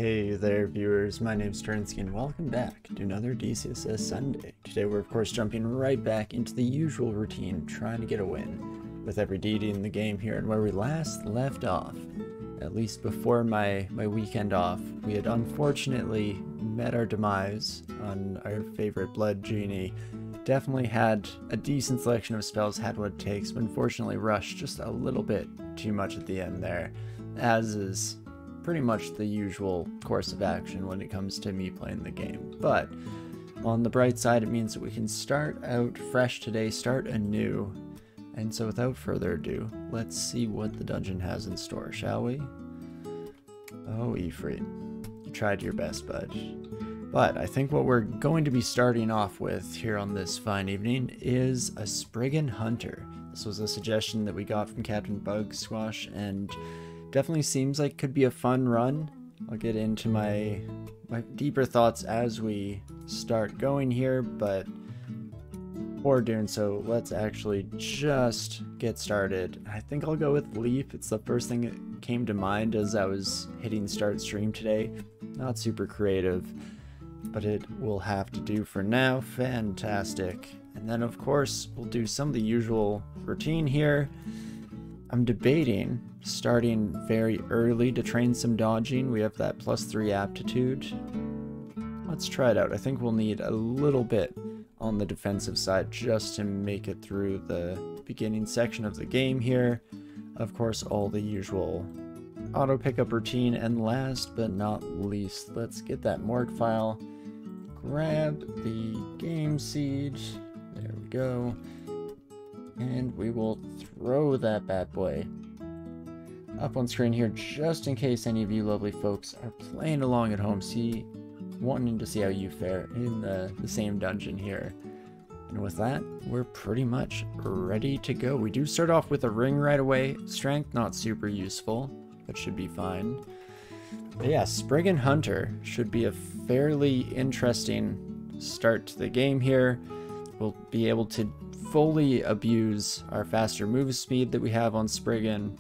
Hey there viewers, my name's Torinski and welcome back to another DCSS Sunday. Today we're of course jumping right back into the usual routine, trying to get a win with every deity in the game here. And where we last left off, at least before my weekend off, we had unfortunately met our demise on our favorite blood genie. Definitely had a decent selection of spells, had what it takes, but unfortunately rushed just a little bit too much at the end there, as is pretty much the usual course of action when it comes to me playing the game. But on the bright side, it means that we can start out fresh today, start anew. And so without further ado, let's see what the dungeon has in store, shall we? Oh, Ifrit, you tried your best, bud. But I think what we're going to be starting off with here on this fine evening is a Spriggan Hunter. This was a suggestion that we got from Captain Bug Squash, and definitely seems like could be a fun run. I'll get into my deeper thoughts as we start going here, but before doing so, let's actually just get started. I think I'll go with Leif. It's the first thing that came to mind as I was hitting start stream today. Not super creative, but it will have to do for now. Fantastic. And then of course, we'll do some of the usual routine here. I'm debating starting very early to train some dodging. We have that +3 aptitude. Let's try it out. I think we'll need a little bit on the defensive side just to make it through the beginning section of the game here. Of course, all the usual auto pickup routine, and last but not least, let's get that morgue file, grab the game seed, there we go, and we will throw that bad boy up on screen here just in case any of you lovely folks are playing along at home, wanting to see how you fare in the same dungeon here. And with that, we're pretty much ready to go. We do start off with a ring right away. Strength, not super useful, but should be fine. But yeah, Spriggan Hunter should be a fairly interesting start to the game here. We'll be able to fully abuse our faster move speed that we have on Spriggan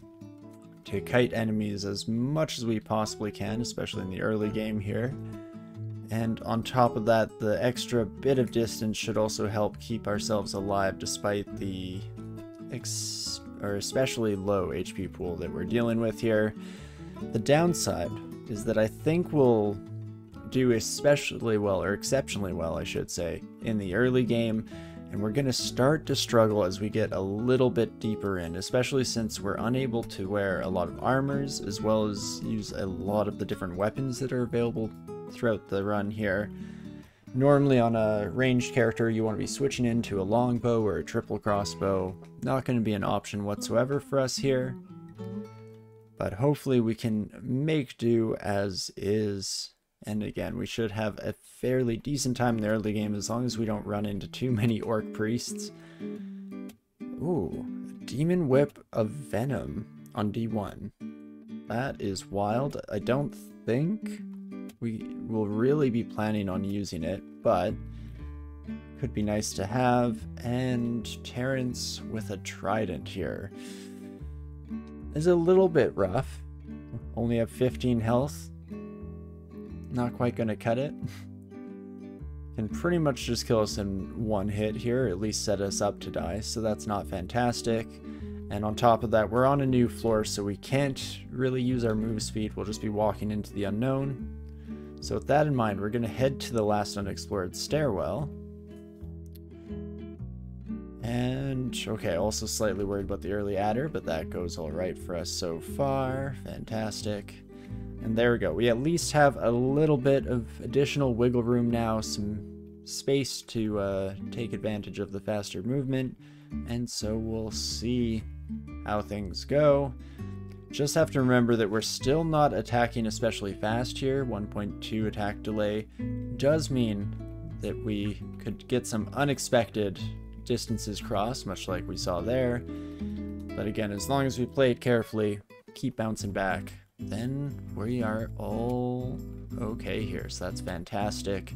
to kite enemies as much as we possibly can, especially in the early game here. And on top of that, the extra bit of distance should also help keep ourselves alive despite the especially low HP pool that we're dealing with here. The downside is that I think we'll do especially well, or exceptionally well I should say, in the early game, and we're going to start to struggle as we get a little bit deeper in, especially since we're unable to wear a lot of armors as well as use a lot of the different weapons that are available throughout the run here. Normally on a ranged character you want to be switching into a longbow or a triple crossbow. Not going to be an option whatsoever for us here, but hopefully we can make do as is. And again, we should have a fairly decent time in the early game as long as we don't run into too many orc priests. Ooh, Demon Whip of Venom on D1. That is wild. I don't think we will really be planning on using it, but could be nice to have. And Terrence with a trident here is a little bit rough. Only have 15 health. Not quite gonna cut it. Can pretty much just kill us in one hit here, at least set us up to die, so that's not fantastic. And on top of that, we're on a new floor, so we can't really use our move speed. We'll just be walking into the unknown. So with that in mind, we're gonna head to the last unexplored stairwell. And okay, also slightly worried about the early adder, but that goes all right for us so far. Fantastic. And there we go. We at least have a little bit of additional wiggle room now, some space to take advantage of the faster movement, and so we'll see how things go. Just have to remember that we're still not attacking especially fast here. 1.2 attack delay does mean that we could get some unexpected distances crossed, much like we saw there. But again, as long as we play it carefully, keep bouncing back, then we are all okay here, so that's fantastic.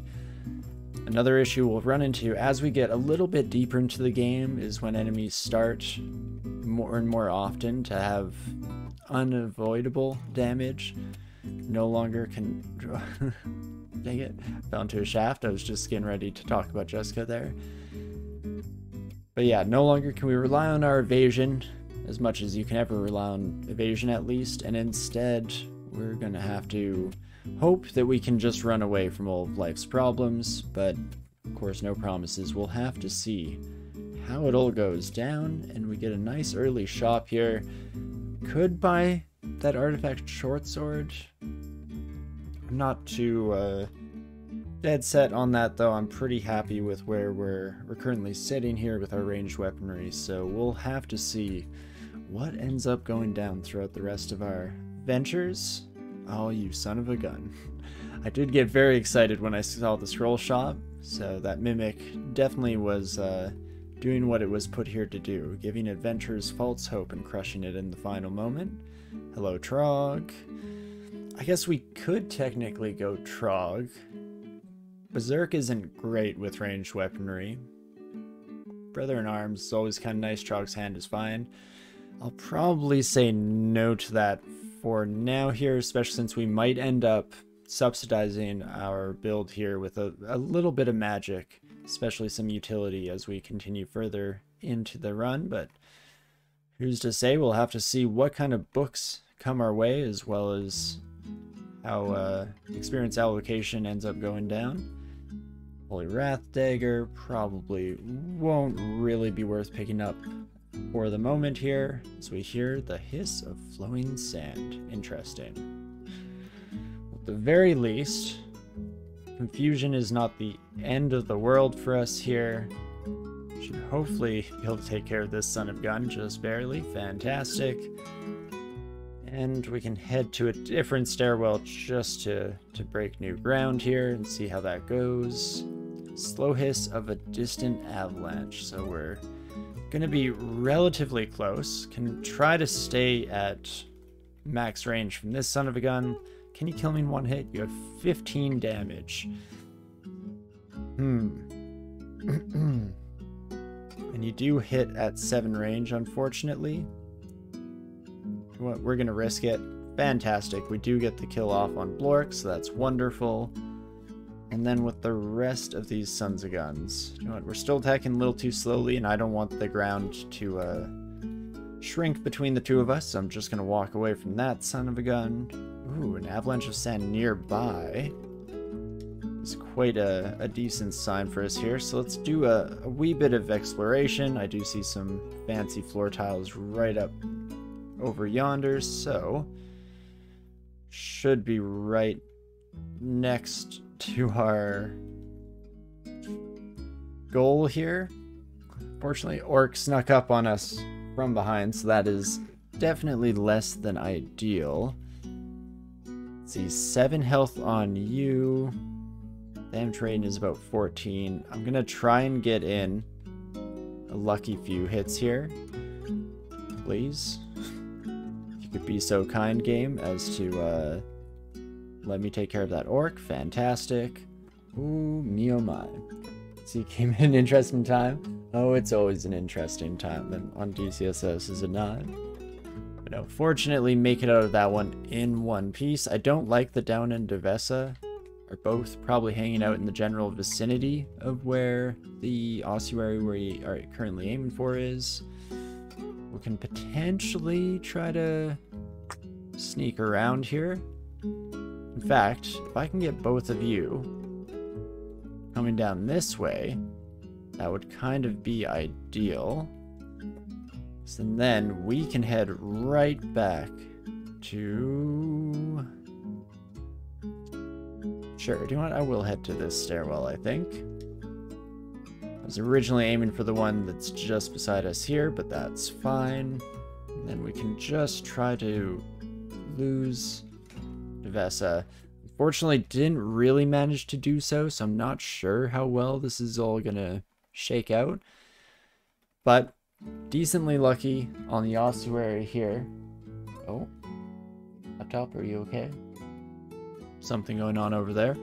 Another issue we'll run into as we get a little bit deeper into the game is when enemies start more and more often to have unavoidable damage. no longer can... Dang it, fell into a shaft. I was just getting ready to talk about Jessica there. But yeah, no longer can we rely on our evasion as much as you can ever rely on evasion at least, and instead we're gonna have to hope that we can just run away from all of life's problems, but of course no promises. We'll have to see how it all goes down, and we get a nice early shop here. Could buy that artifact short sword. I'm not too dead set on that though. I'm pretty happy with where we're currently sitting here with our ranged weaponry, so we'll have to see what ends up going down throughout the rest of our ventures. Oh, you son of a gun. I did get very excited when I saw the scroll shop, so that mimic definitely was doing what it was put here to do, giving adventurers false hope and crushing it in the final moment. Hello, Trog. I guess we could technically go Trog. Berserk isn't great with ranged weaponry. Brother in Arms is always kind of nice. Trog's Hand is fine. I'll probably say no to that for now here, especially since we might end up subsidizing our build here with a little bit of magic, especially some utility as we continue further into the run, but who's to say? We'll have to see what kind of books come our way, as well as how experience allocation ends up going down. Holy Wrath Dagger probably won't really be worth picking up for the moment here, as we hear the hiss of flowing sand. Interesting. At the very least, confusion is not the end of the world for us here. Should hopefully be able to take care of this son of gun just barely. Fantastic. And we can head to a different stairwell just to break new ground here and see how that goes. Slow hiss of a distant avalanche. So we're going to be relatively close. Can try to stay at max range from this son of a gun. Can you kill me in one hit? You have 15 damage. And you do hit at 7 range, unfortunately. We're going to risk it. Fantastic. We do get the kill off on Blork, so that's wonderful. And then with the rest of these sons of guns, you know what? We're still attacking a little too slowly, and I don't want the ground to shrink between the two of us, so I'm just going to walk away from that son of a gun. Ooh, an avalanche of sand nearby. It's quite a decent sign for us here, so let's do a wee bit of exploration. I do see some fancy floor tiles right up over yonder, so should be right next to our goal here. Fortunately, Orc snuck up on us from behind, so that is definitely less than ideal. Let's see, 7 health on you. Damage rating is about 14. I'm gonna try and get in a lucky few hits here. Please. If you could be so kind, game, as to let me take care of that orc. Fantastic. Ooh, me oh my. See, came in an interesting time. Oh, it's always an interesting time on DCSS, is it not? But no, fortunately, make it out of that one in one piece. I don't like the down and Durvesa are both probably hanging out in the general vicinity of where the ossuary we are currently aiming for is. We can potentially try to sneak around here. In fact, if I can get both of you coming down this way, that would kind of be ideal. So then we can head right back to... Sure, do you know what? I will head to this stairwell, I think. I was originally aiming for the one that's just beside us here, but that's fine. And then we can just try to lose Durvesa. Unfortunately, didn't really manage to do so, so I'm not sure how well this is all gonna shake out. But decently lucky on the ossuary here. Oh, up top, are you okay? Something going on over there.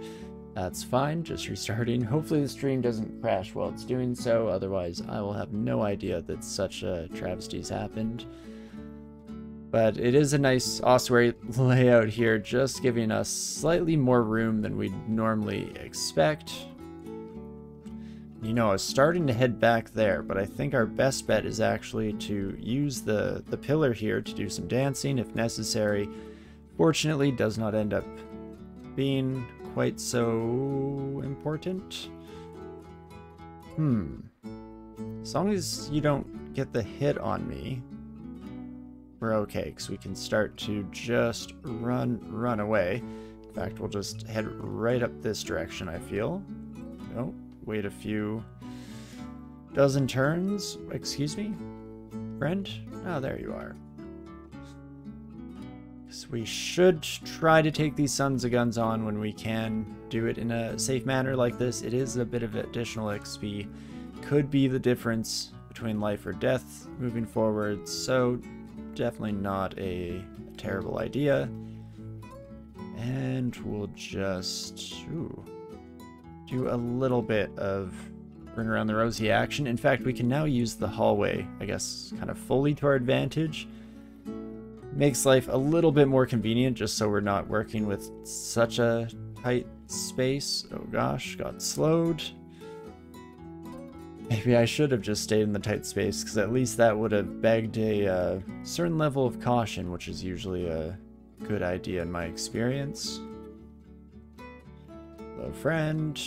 That's fine, just restarting. Hopefully the stream doesn't crash while it's doing so, otherwise I will have no idea that such a travesty has happened. But it is a nice ossuary layout here, just giving us slightly more room than we'd normally expect. You know, I was starting to head back there, but I think our best bet is actually to use the pillar here to do some dancing if necessary. Fortunately, does not end up being quite so important. As long as you don't get the hit on me, we're okay, because we can start to just run away. In fact, we'll just head right up this direction, I feel. Oh, wait a few dozen turns. Excuse me, friend? Oh, there you are. So we should try to take these sons of guns on when we can. Do it in a safe manner like this. It is a bit of additional XP. Could be the difference between life or death moving forward, so definitely not a terrible idea. And we'll just do a little bit of bring around the rosy action. In fact, we can now use the hallway, I guess, kind of fully to our advantage. Makes life a little bit more convenient, just so we're not working with such a tight space. Oh gosh, got slowed. Maybe I should have just stayed in the tight space, because at least that would have begged a certain level of caution, which is usually a good idea in my experience. Hello, friend.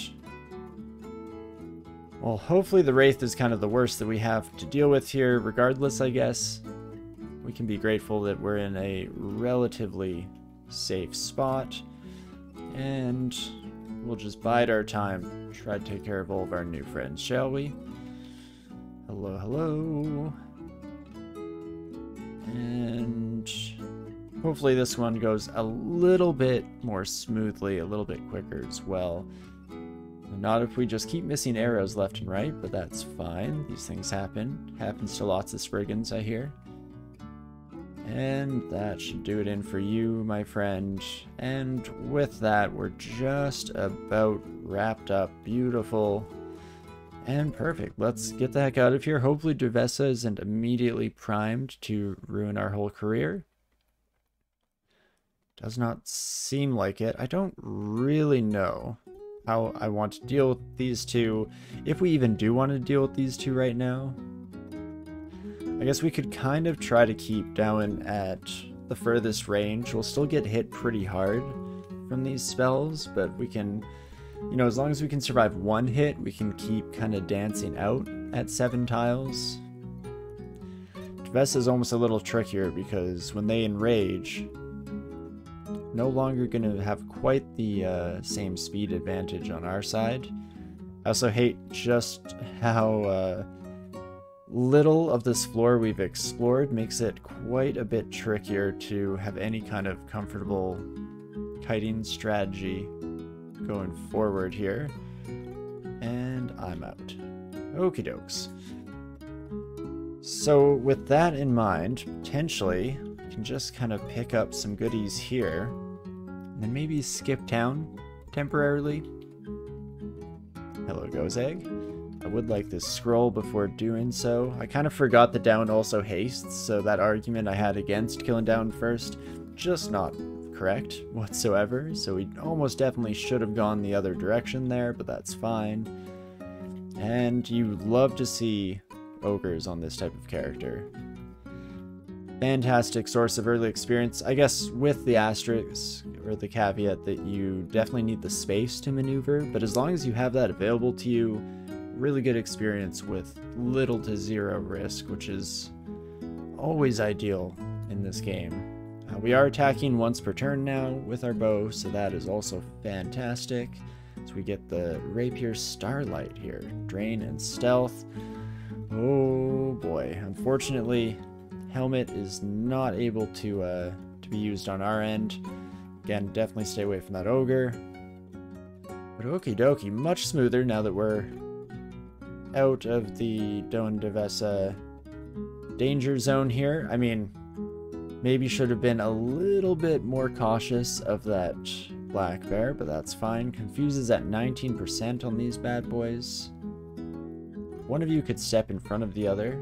Well, hopefully the Wraith is kind of the worst that we have to deal with here. Regardless, I guess, we can be grateful that we're in a relatively safe spot. And we'll just bide our time, try to take care of all of our new friends, shall we? Hello, hello. And hopefully this one goes a little bit more smoothly, a little bit quicker as well. Not if we just keep missing arrows left and right, but that's fine. These things happen. Happens to lots of Spriggans, I hear. And that should do it in for you, my friend. And with that, we're just about wrapped up. Beautiful. And perfect. Let's get the heck out of here. Hopefully Durvesa isn't immediately primed to ruin our whole career. Does not seem like it. I don't really know how I want to deal with these two. If we even do want to deal with these two right now. I guess we could kind of try to keep down at the furthest range. We'll still get hit pretty hard from these spells, but we can, you know, as long as we can survive one hit, we can keep kind of dancing out at 7 tiles. Durvesa is almost a little trickier because when they enrage, no longer going to have quite the same speed advantage on our side. I also hate just how little of this floor we've explored. Makes it quite a bit trickier to have any kind of comfortable kiting strategy going forward here. And I'm out. Okie dokes. So with that in mind, potentially we can just kind of pick up some goodies here and then maybe skip town temporarily. Hello, Gozeg. I would like this scroll before doing so. I kind of forgot that down also hastes, so that argument I had against killing down first, just not correct whatsoever. So we almost definitely should have gone the other direction there, but that's fine. And you love to see ogres on this type of character. Fantastic source of early experience, I guess, with the asterisk or the caveat that you definitely need the space to maneuver, but as long as you have that available to you, really good experience with little to zero risk, which is always ideal in this game. We are attacking once per turn now with our bow, so that is also fantastic. So we get the Rapier Starlight here, Drain and Stealth. Oh boy, unfortunately, Helmet is not able to be used on our end. Again, definitely stay away from that ogre. But okie dokie, much smoother now that we're out of the Durvesa danger zone here. I mean, maybe should have been a little bit more cautious of that black bear, but that's fine. Confuses at 19% on these bad boys. One of you could step in front of the other.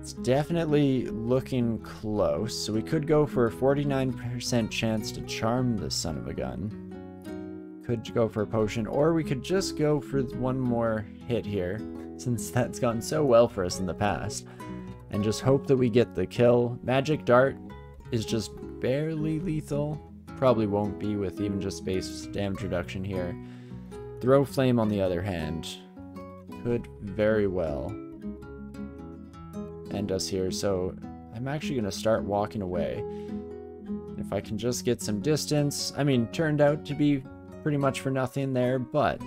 It's definitely looking close, so we could go for a 49% chance to charm the son of a gun. Could go for a potion, or we could just go for one more hit here, since that's gone so well for us in the past, and just hope that we get the kill. Magic Dart is just barely lethal. Probably won't be with even just base damage reduction here. Throw Flame, on the other hand, could very well end us here, so I'm actually going to start walking away. If I can just get some distance, I mean, turned out to be pretty much for nothing there, but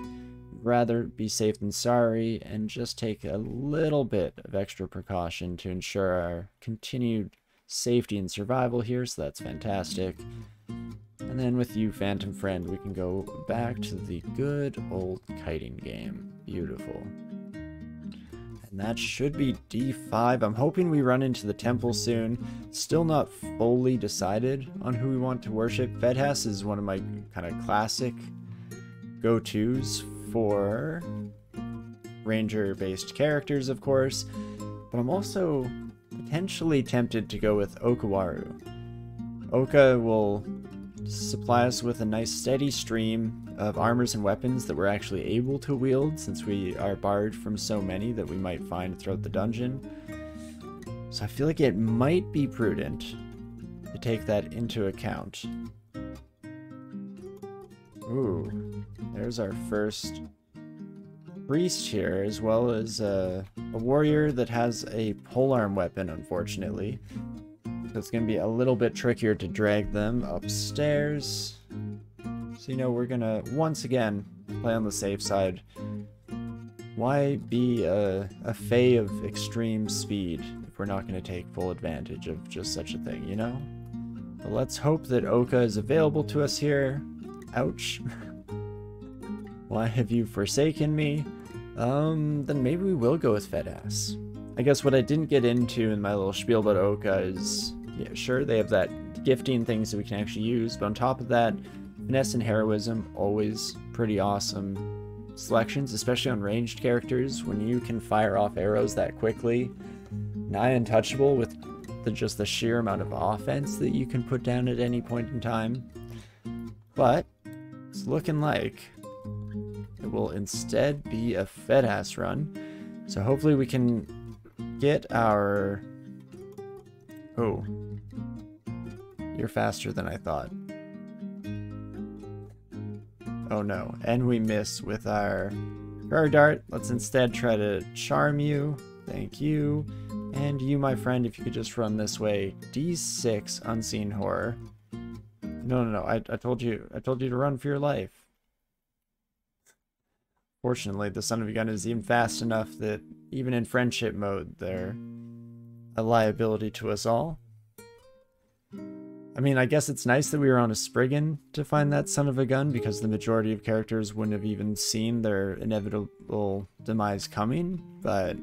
rather be safe than sorry and just take a little bit of extra precaution to ensure our continued safety and survival here, so that's fantastic. And then with you, Phantom Friend, we can go back to the good old kiting game. Beautiful. And that should be D5. I'm hoping we run into the temple soon. Still not fully decided on who we want to worship. Fedhas is one of my kind of classic go-tos for ranger-based characters, of course. But I'm also potentially tempted to go with Okawaru. Oka will supply us with a nice steady stream of armors and weapons that we're actually able to wield, since we are barred from so many that we might find throughout the dungeon. So I feel like it might be prudent to take that into account. Ooh, there's our first priest here, as well as a warrior that has a polearm weapon, unfortunately. So it's going to be a little bit trickier to drag them upstairs. So, you know, we're going to, once again, play on the safe side. Why be a fae of extreme speed if we're not going to take full advantage of just such a thing, you know? But let's hope that Oka is available to us here. Ouch. Why have you forsaken me? Then maybe we will go with Fedhas. I guess what I didn't get into in my little spiel about Oka is, yeah, sure, they have that gifting things that we can actually use, but on top of that, finesse and heroism, always pretty awesome selections, especially on ranged characters. When you can fire off arrows that quickly, nigh untouchable with just the sheer amount of offense that you can put down at any point in time. But it's looking like it will instead be a Fedhas run. So hopefully we can get our... Oh. You're faster than I thought. Oh no. And we miss with our prayer dart. Let's instead try to charm you. Thank you. And you, my friend, if you could just run this way. D6 Unseen Horror. No. I told you to run for your life. Fortunately, the son of a gun is even fast enough that even in friendship mode, they're a liability to us all. I mean, I guess it's nice that we were on a Spriggan to find that son of a gun, because the majority of characters wouldn't have even seen their inevitable demise coming, but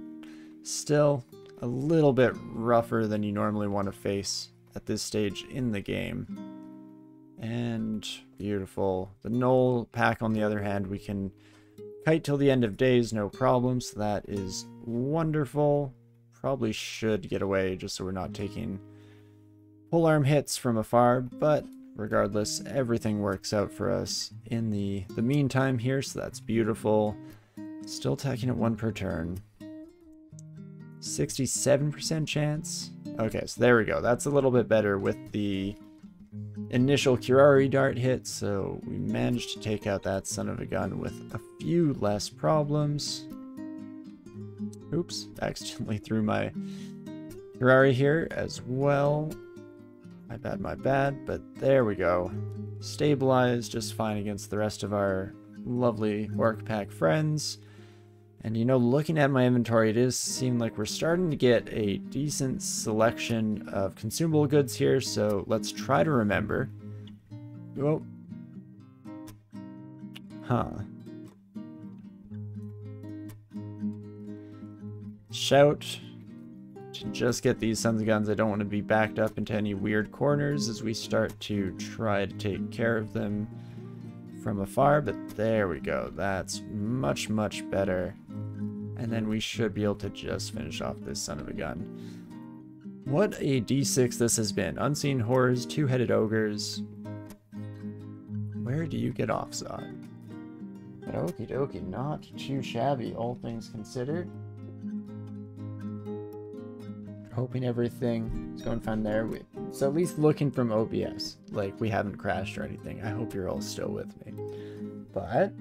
still a little bit rougher than you normally want to face at this stage in the game. And beautiful. The Knoll pack, on the other hand, we can kite till the end of days, no problem, so that is wonderful. Probably should get away just so we're not taking polearm hits from afar, but regardless, everything works out for us in the meantime here, so that's beautiful. Still attacking at 1 per turn. 67% chance. Okay, so there we go. That's a little bit better with the initial Curari dart hit, so we managed to take out that son of a gun with a few less problems. Oops, accidentally threw my Curari here as well. My bad, but there we go. Stabilized just fine against the rest of our lovely orc pack friends. And you know, looking at my inventory, it does seem like we're starting to get a decent selection of consumable goods here, so let's try to remember. Oh. Huh. Shout to just get these sons of guns. I don't want to be backed up into any weird corners as we start to try to take care of them from afar, but there we go. That's much better. And then we should be able to just finish off this son of a gun. What a D6 this has been. Unseen Horrors, Two-Headed Ogres. Where do you get off, Zot? But okie dokie, not too shabby, all things considered. Hoping everything is going fine there. So at least looking from OBS, like we haven't crashed or anything. I hope you're all still with me. But